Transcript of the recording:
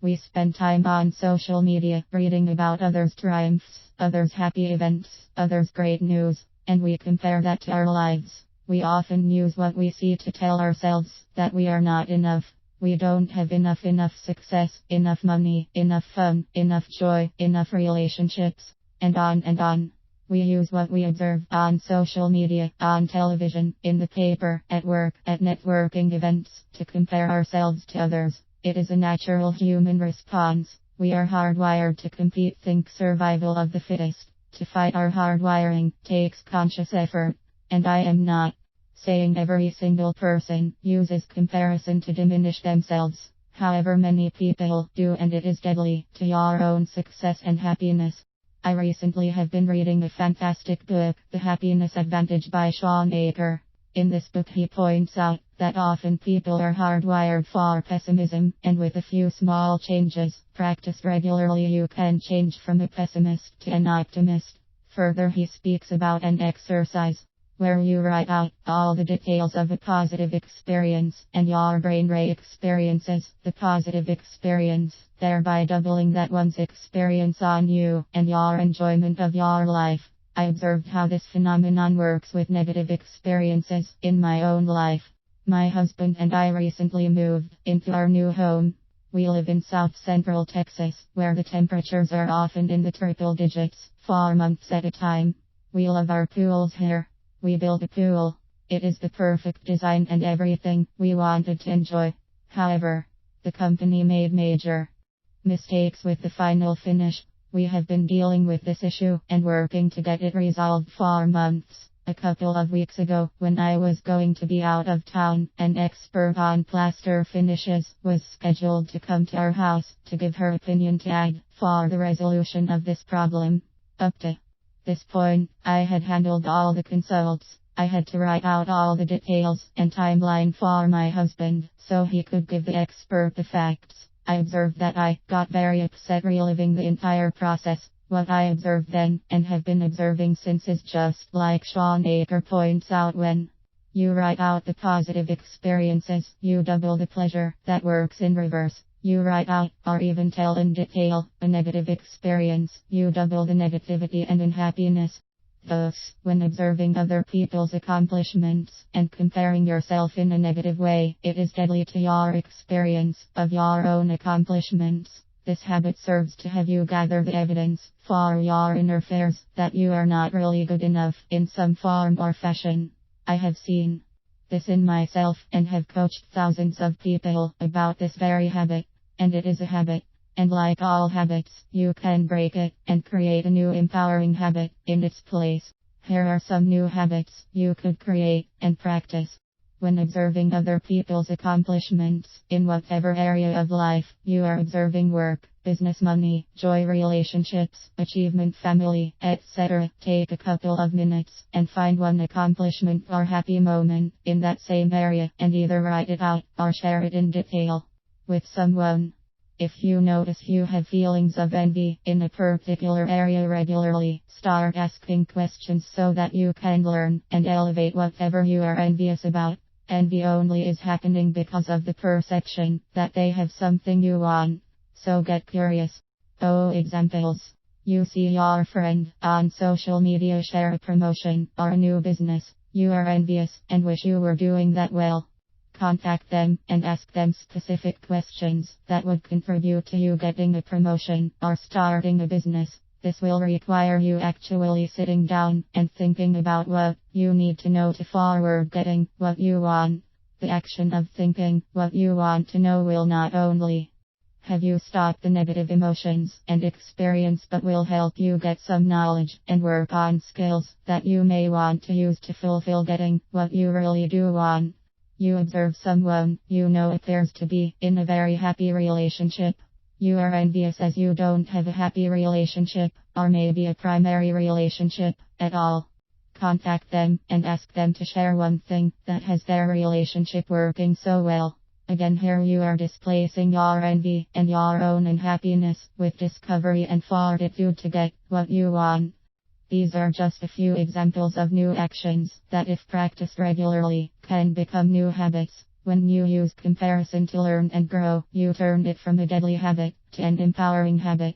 We spend time on social media reading about others' triumphs, others' happy events, others' great news, and we compare that to our lives. We often use what we see to tell ourselves that we are not enough. We don't have enough success, enough money, enough fun, enough joy, enough relationships, and on and on. We use what we observe on social media, on television, in the paper, at work, at networking events, to compare ourselves to others. It is a natural human response. We are hardwired to compete, think survival of the fittest. To fight our hardwiring takes conscious effort. And I am not saying every single person uses comparison to diminish themselves. However, many people do, and it is deadly to your own success and happiness. I recently have been reading a fantastic book, The Happiness Advantage by Shawn Achor. In this book he points out that often people are hardwired for pessimism, and with a few small changes, practiced regularly, you can change from a pessimist to an optimist. Further, he speaks about an exercise where you write out all the details of a positive experience, and your brain re-experiences the positive experience, thereby doubling that one's experience on you and your enjoyment of your life. I observed how this phenomenon works with negative experiences in my own life. My husband and I recently moved into our new home. We live in South Central Texas, where the temperatures are often in the triple digits for months at a time. We love our pools here. We built a pool. It is the perfect design and everything we wanted to enjoy. However, the company made major mistakes with the final finish. We have been dealing with this issue and working to get it resolved for months. A couple of weeks ago, when I was going to be out of town, an expert on plaster finishes was scheduled to come to our house to give her opinion tag for the resolution of this problem. Up to this point, I had handled all the consults. I had to write out all the details and timeline for my husband so he could give the expert the facts. I observed that I got very upset reliving the entire process. What I observed then, and have been observing since, is just like Shawn Achor points out: when you write out the positive experiences, you double the pleasure. That works in reverse. You write out, or even tell in detail, a negative experience, you double the negativity and unhappiness. Thus, when observing other people's accomplishments and comparing yourself in a negative way, it is deadly to your experience of your own accomplishments. This habit serves to have you gather the evidence for your inner fears that you are not really good enough in some form or fashion. I have seen this in myself and have coached thousands of people about this very habit. And it is a habit. And like all habits, you can break it and create a new empowering habit in its place. Here are some new habits you could create and practice. When observing other people's accomplishments, in whatever area of life you are observing: work, business, money, joy, relationships, achievement, family, etc., take a couple of minutes and find one accomplishment or happy moment in that same area and either write it out or share it in detail with someone. If you notice you have feelings of envy in a particular area regularly, start asking questions so that you can learn and elevate whatever you are envious about. Envy only is happening because of the perception that they have something you want. So get curious. Examples. You see your friend on social media share a promotion or a new business. You are envious and wish you were doing that well. Contact them and ask them specific questions that would contribute to you getting a promotion or starting a business. This will require you actually sitting down and thinking about what you need to know to forward getting what you want. The action of thinking what you want to know will not only have you stop the negative emotions and experience, but will help you get some knowledge and work on skills that you may want to use to fulfill getting what you really do want. You observe someone you know appears to be in a very happy relationship. You are envious as you don't have a happy relationship, or maybe a primary relationship at all. Contact them and ask them to share one thing that has their relationship working so well. Again, here you are displacing your envy and your own unhappiness with discovery and fortitude to get what you want. These are just a few examples of new actions that, if practiced regularly, can become new habits. When you use comparison to learn and grow, you turn it from a deadly habit to an empowering habit.